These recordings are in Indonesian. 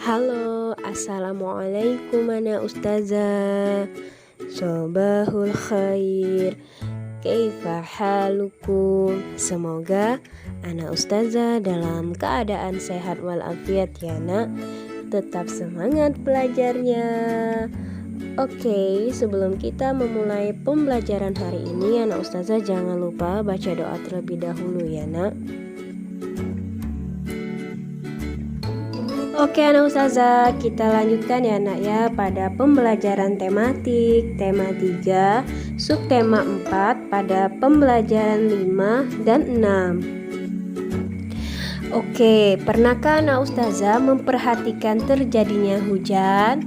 Halo, assalamualaikum ana ustazah. Sobahul khair. Kaifa halukum? Semoga ana ustazah dalam keadaan sehat walafiat ya nak. Tetap semangat belajarnya. Oke, sebelum kita memulai pembelajaran hari ini, anak ustazah jangan lupa baca doa terlebih dahulu ya nak. Oke anak ustazah, kita lanjutkan ya nak ya pada pembelajaran tematik tema 3, subtema 4 pada pembelajaran 5 dan 6. Oke, pernahkah anak ustazah memperhatikan terjadinya hujan?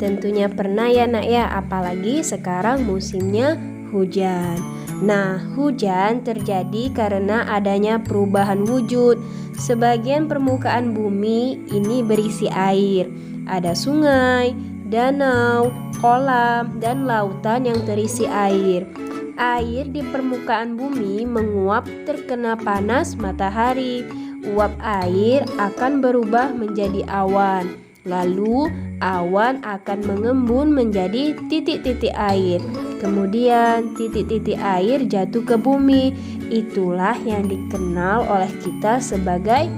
Tentunya pernah ya nak ya, apalagi sekarang musimnya hujan. Nah, hujan terjadi karena adanya perubahan wujud. Sebagian permukaan bumi ini berisi air. Ada sungai, danau, kolam, dan lautan yang terisi air. Air di permukaan bumi menguap terkena panas matahari. Uap air akan berubah menjadi awan. Lalu awan akan mengembun menjadi titik-titik air. Kemudian titik-titik air jatuh ke bumi. Itulah yang dikenal oleh kita sebagai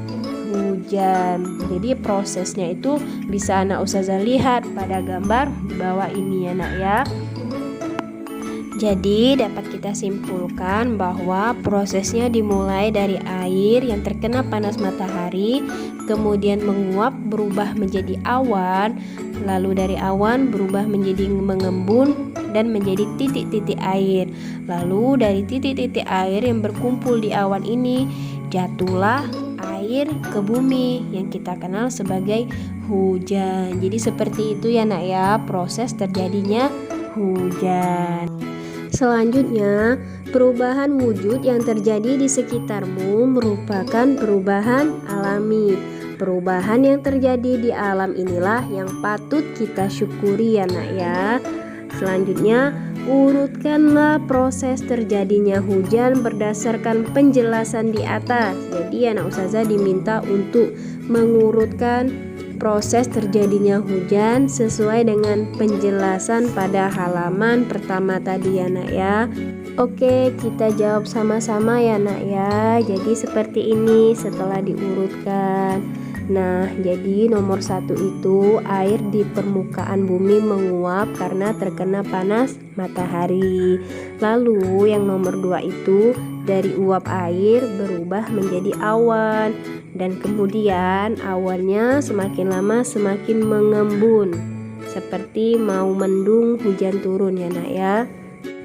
hujan. Jadi prosesnya itu bisa anak ustazah lihat pada gambar di bawah ini ya nak ya. Jadi dapat kita simpulkan bahwa prosesnya dimulai dari air yang terkena panas matahari, kemudian menguap berubah menjadi awan, lalu dari awan berubah menjadi mengembun dan menjadi titik-titik air. Lalu dari titik-titik air yang berkumpul di awan ini jatuhlah air ke bumi yang kita kenal sebagai hujan. Jadi seperti itu ya nak ya proses terjadinya hujan. Selanjutnya, perubahan wujud yang terjadi di sekitarmu merupakan perubahan alami. Perubahan yang terjadi di alam inilah yang patut kita syukuri ya nak ya. Selanjutnya, urutkanlah proses terjadinya hujan berdasarkan penjelasan di atas. Jadi anak ustazah diminta untuk mengurutkan proses terjadinya hujan sesuai dengan penjelasan pada halaman pertama tadi ya nak ya. Oke, kita jawab sama-sama ya nak ya. Jadi seperti ini setelah diurutkan. Nah, jadi nomor 1 itu air di permukaan bumi menguap karena terkena panas matahari. Lalu yang nomor 2 itu dari uap air berubah menjadi awan. Dan kemudian awannya semakin lama semakin mengembun, seperti mau mendung hujan turun ya nak ya.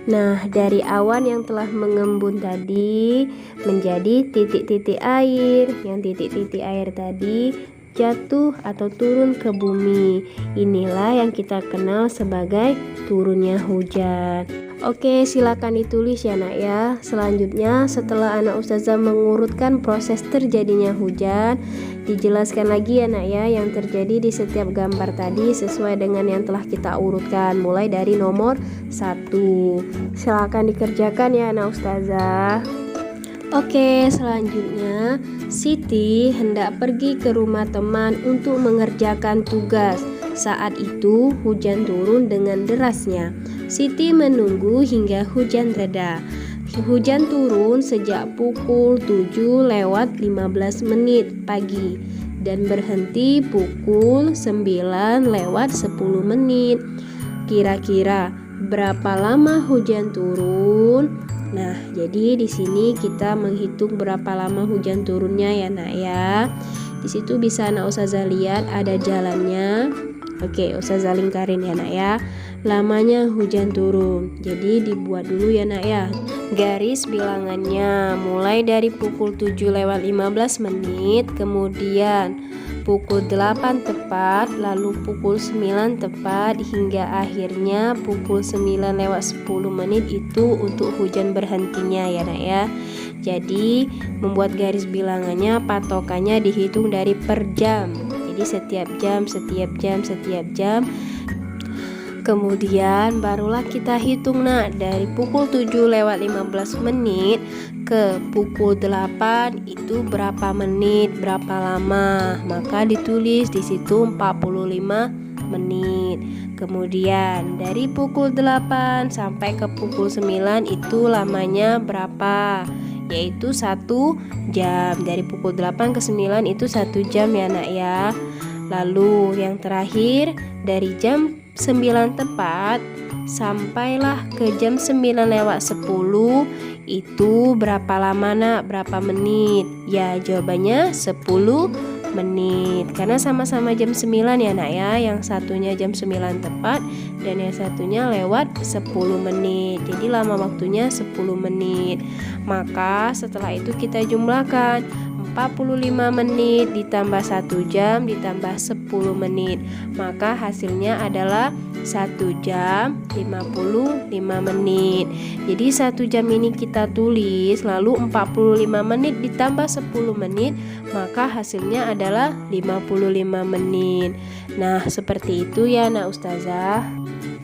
Nah, dari awan yang telah mengembun tadi menjadi titik-titik air. Yang titik-titik air tadi jatuh atau turun ke bumi. Inilah yang kita kenal sebagai turunnya hujan. Oke, silakan ditulis ya nak ya. Selanjutnya setelah anak ustazah mengurutkan proses terjadinya hujan, dijelaskan lagi ya nak ya yang terjadi di setiap gambar tadi sesuai dengan yang telah kita urutkan mulai dari nomor 1. Silakan dikerjakan ya anak ustazah. Oke, selanjutnya Siti hendak pergi ke rumah teman untuk mengerjakan tugas. Saat itu hujan turun dengan derasnya. Siti menunggu hingga hujan reda. Hujan turun sejak pukul 7:15 pagi dan berhenti pukul 9:10. Kira-kira berapa lama hujan turun? Nah, jadi di sini kita menghitung berapa lama hujan turunnya ya nak ya. Di situ bisa anak ustazah lihat ada jalannya. Oke, ustazah lingkarin ya nak ya. Lamanya hujan turun. Jadi dibuat dulu ya nak ya. Garis bilangannya mulai dari pukul 7:15, kemudian pukul 8 tepat, lalu pukul 9 tepat, hingga akhirnya pukul 9:10 itu untuk hujan berhentinya ya nak ya. Jadi membuat garis bilangannya patokannya dihitung dari per jam. Jadi setiap jam. Kemudian barulah kita hitung nak dari pukul 7:15 ke pukul 8 itu berapa menit, berapa lama? Maka ditulis di situ 45 menit. Kemudian dari pukul 8 sampai ke pukul 9 itu lamanya berapa? Yaitu 1 jam. Dari pukul 8 ke 9 itu 1 jam ya nak ya. Lalu yang terakhir dari jam 9 tepat sampailah ke jam 9:10 itu berapa lama nak? Berapa menit? Ya jawabannya 10 menit karena sama-sama jam 9 ya nak ya. Yang satunya jam 9 tepat dan yang satunya lewat 10 menit. Jadi lama waktunya 10 menit. Maka setelah itu kita jumlahkan 45 menit ditambah 1 jam ditambah 10 menit. Maka hasilnya adalah 1 jam 55 menit. Jadi 1 jam ini kita tulis, lalu 45 menit ditambah 10 menit, maka hasilnya adalah 55 menit. Nah, seperti itu ya nak ustazah.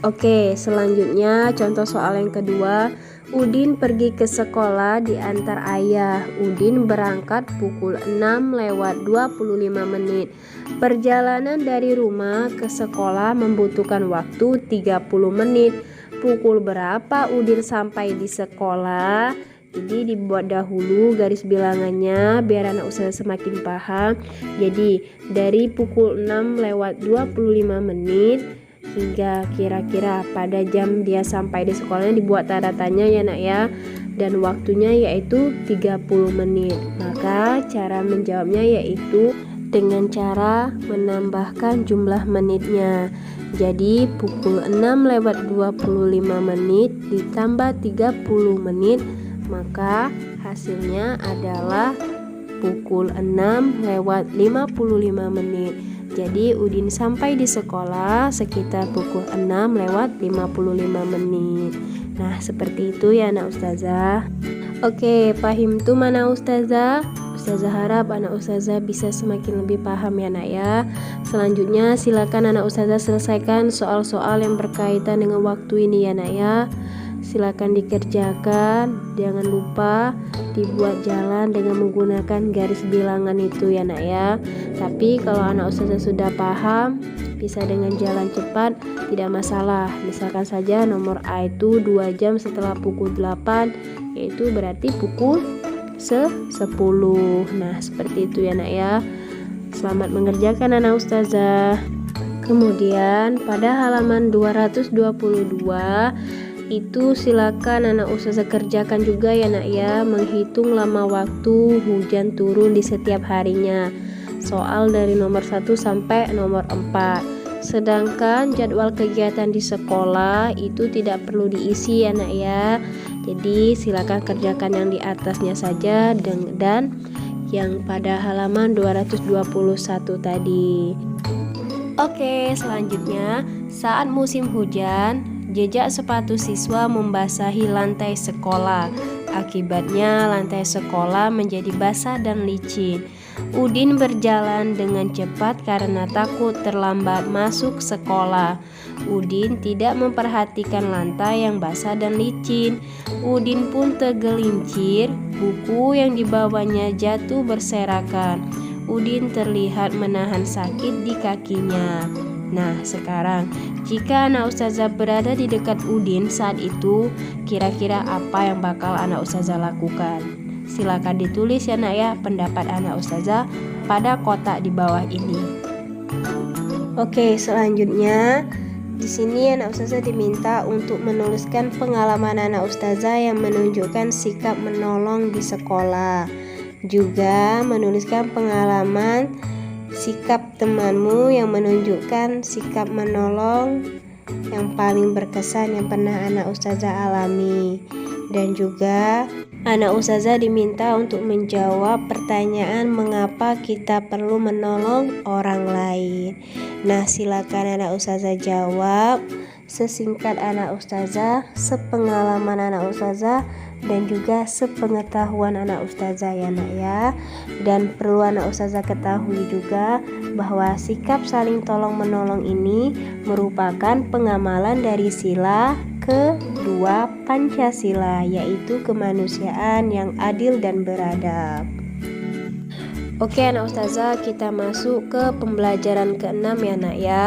Oke, selanjutnya contoh soal yang kedua. Udin pergi ke sekolah diantar ayah. Udin berangkat pukul 6:25 menit. Perjalanan dari rumah ke sekolah membutuhkan waktu 30 menit. Pukul berapa Udin sampai di sekolah? Jadi dibuat dahulu garis bilangannya biar anak ustazah semakin paham. Jadi dari pukul 6:25 menit hingga kira-kira pada jam dia sampai di sekolahnya dibuat tanda tanya ya nak ya. Dan waktunya yaitu 30 menit. Maka cara menjawabnya yaitu dengan cara menambahkan jumlah menitnya. Jadi pukul 6:25 menit ditambah 30 menit, maka hasilnya adalah pukul 6:55 menit. Jadi Udin sampai di sekolah sekitar pukul 6:55 menit. Nah, seperti itu ya anak ustazah. Oke, paham tuh mana ustazah? Ustazah harap anak ustazah bisa semakin lebih paham ya nak ya. Selanjutnya silakan anak ustazah selesaikan soal-soal yang berkaitan dengan waktu ini ya nak ya. Silakan dikerjakan, jangan lupa dibuat jalan dengan menggunakan garis bilangan itu ya nak ya. Tapi kalau anak ustazah sudah paham, bisa dengan jalan cepat, tidak masalah. Misalkan saja nomor A itu 2 jam setelah pukul 8, yaitu berarti pukul 10. Nah, seperti itu ya nak ya. Selamat mengerjakan anak ustazah. Kemudian pada halaman 222 itu silakan anak ustazah kerjakan juga ya nak ya, menghitung lama waktu hujan turun di setiap harinya. Soal dari nomor 1 sampai nomor 4. Sedangkan jadwal kegiatan di sekolah itu tidak perlu diisi ya nak ya. Jadi silakan kerjakan yang di atasnya saja dan yang pada halaman 221 tadi. Oke, selanjutnya saat musim hujan, jejak sepatu siswa membasahi lantai sekolah. Akibatnya lantai sekolah menjadi basah dan licin. Udin berjalan dengan cepat karena takut terlambat masuk sekolah. Udin tidak memperhatikan lantai yang basah dan licin. Udin pun tergelincir, buku yang dibawanya jatuh berserakan. Udin terlihat menahan sakit di kakinya. Nah, sekarang jika anak ustazah berada di dekat Udin saat itu, kira-kira apa yang bakal anak ustazah lakukan? Silakan ditulis ya nak ya pendapat anak ustazah pada kotak di bawah ini. Oke, selanjutnya di sini anak ustazah diminta untuk menuliskan pengalaman anak ustazah yang menunjukkan sikap menolong di sekolah. Juga menuliskan pengalaman sikap temanmu yang menunjukkan sikap menolong yang paling berkesan yang pernah anak ustazah alami. Dan juga anak ustazah diminta untuk menjawab pertanyaan mengapa kita perlu menolong orang lain. Nah, silakan anak ustazah jawab sesingkat anak ustazah, sepengalaman anak ustazah, dan juga sepengetahuan anak ustazah ya nak ya. Dan perlu anak ustazah ketahui juga bahwa sikap saling tolong menolong ini merupakan pengamalan dari sila kedua Pancasila, yaitu kemanusiaan yang adil dan beradab. Oke anak ustazah, kita masuk ke pembelajaran ke-6 ya nak ya.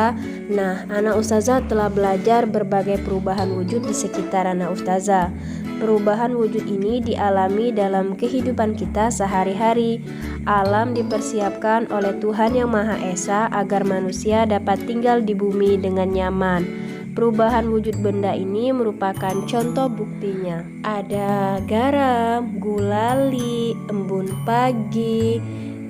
Nah, anak ustazah telah belajar berbagai perubahan wujud di sekitar anak ustazah. Perubahan wujud ini dialami dalam kehidupan kita sehari-hari. Alam dipersiapkan oleh Tuhan Yang Maha Esa agar manusia dapat tinggal di bumi dengan nyaman. Perubahan wujud benda ini merupakan contoh buktinya. Ada garam, gulali, embun pagi,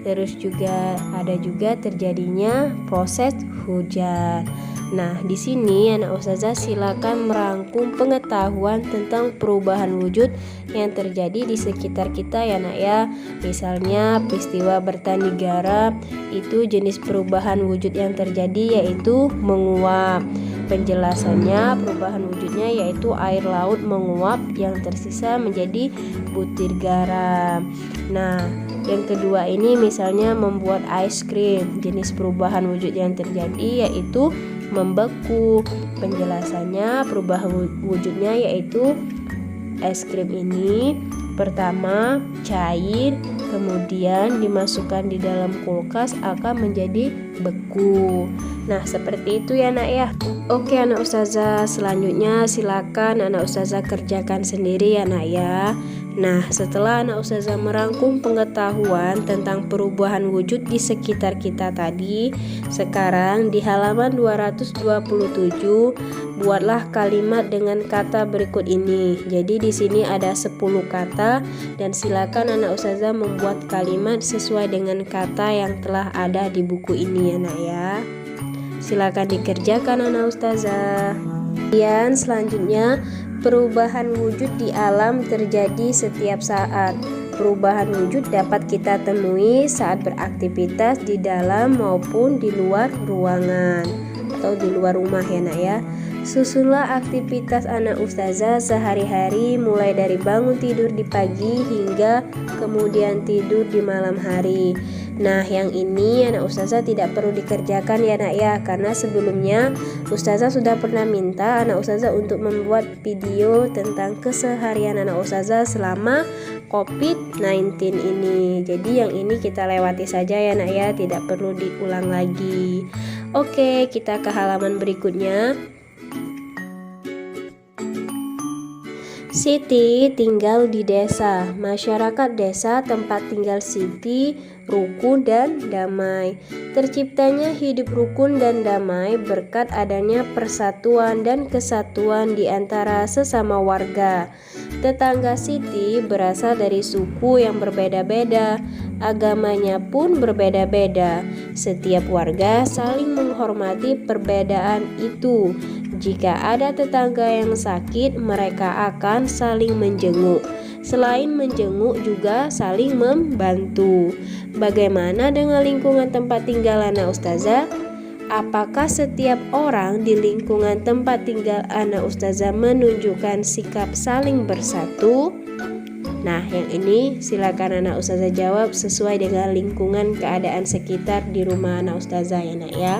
terus juga ada terjadinya proses hujan. Nah, di sini anak ustazah silakan merangkum pengetahuan tentang perubahan wujud yang terjadi di sekitar kita ya nak ya. Misalnya peristiwa bertani garam itu jenis perubahan wujud yang terjadi yaitu menguap. Penjelasannya perubahan wujudnya yaitu air laut menguap yang tersisa menjadi butir garam. Nah, yang kedua ini misalnya membuat es krim. Jenis perubahan wujud yang terjadi yaitu membeku. Penjelasannya perubahan wujudnya yaitu es krim ini pertama cair, kemudian dimasukkan di dalam kulkas akan menjadi beku. Nah, seperti itu ya nak ya. Oke anak ustazah, selanjutnya silakan anak ustazah kerjakan sendiri ya nak ya. Nah, setelah anak ustazah merangkum pengetahuan tentang perubahan wujud di sekitar kita tadi, sekarang di halaman 227 buatlah kalimat dengan kata berikut ini. Jadi di sini ada 10 kata dan silakan anak ustazah membuat kalimat sesuai dengan kata yang telah ada di buku ini ya nak ya. Silakan dikerjakan anak ustazah. Kemudian selanjutnya, perubahan wujud di alam terjadi setiap saat. Perubahan wujud dapat kita temui saat beraktivitas di dalam maupun di luar ruangan atau di luar rumah ya nak ya. Susunlah aktivitas anak ustazah sehari-hari mulai dari bangun tidur di pagi hingga kemudian tidur di malam hari. Nah, yang ini anak ustazah tidak perlu dikerjakan ya nak ya, karena sebelumnya ustazah sudah pernah minta anak ustazah untuk membuat video tentang keseharian anak ustazah selama COVID-19 ini. Jadi yang ini kita lewati saja ya nak ya, tidak perlu diulang lagi. Oke, kita ke halaman berikutnya. Siti tinggal di desa. Masyarakat desa tempat tinggal Siti rukun dan damai. Terciptanya hidup rukun dan damai berkat adanya persatuan dan kesatuan di antara sesama warga. Tetangga Siti berasal dari suku yang berbeda-beda, agamanya pun berbeda-beda. Setiap warga saling menghormati perbedaan itu. Jika ada tetangga yang sakit, mereka akan saling menjenguk. Selain menjenguk juga saling membantu. Bagaimana dengan lingkungan tempat tinggal anak ustazah? Apakah setiap orang di lingkungan tempat tinggal anak ustazah menunjukkan sikap saling bersatu? Nah, yang ini silakan anak ustazah jawab sesuai dengan lingkungan keadaan sekitar di rumah anak ustazah ya nak ya.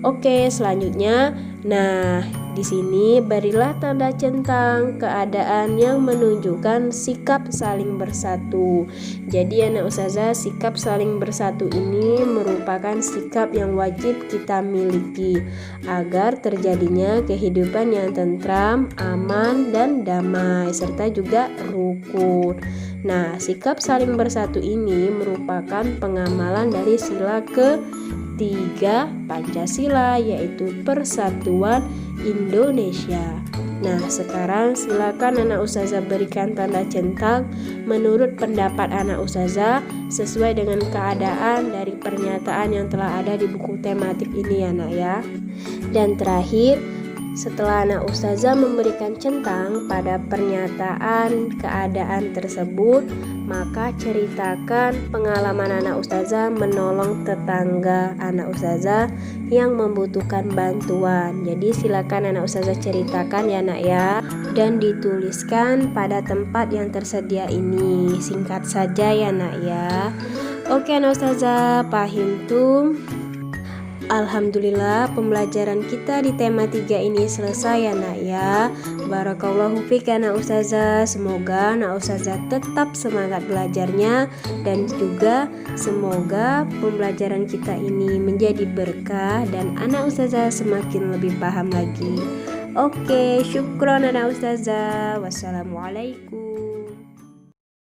Oke, selanjutnya, nah di sini berilah tanda centang keadaan yang menunjukkan sikap saling bersatu. Jadi anak ustazah, sikap saling bersatu ini merupakan sikap yang wajib kita miliki agar terjadinya kehidupan yang tentram, aman, dan damai serta juga rukun. Nah, sikap saling bersatu ini merupakan pengamalan dari sila ketiga Pancasila, yaitu Persatuan Indonesia. Nah, sekarang silakan anak ustazah berikan tanda centang menurut pendapat anak ustazah sesuai dengan keadaan dari pernyataan yang telah ada di buku tematik ini ya nak ya. Dan terakhir, setelah anak ustazah memberikan centang pada pernyataan keadaan tersebut, maka ceritakan pengalaman anak ustazah menolong tetangga anak ustazah yang membutuhkan bantuan. Jadi silakan anak ustazah ceritakan ya nak ya, dan dituliskan pada tempat yang tersedia ini. Singkat saja ya nak ya. Oke anak ustazah, paham tuh? Alhamdulillah pembelajaran kita di tema 3 ini selesai ya nak ya. Barakallahu fika nak ustazah. Semoga nak ustazah tetap semangat belajarnya, dan juga semoga pembelajaran kita ini menjadi berkah dan anak ustazah semakin lebih paham lagi. Oke, syukron anak ustazah. Wassalamualaikum.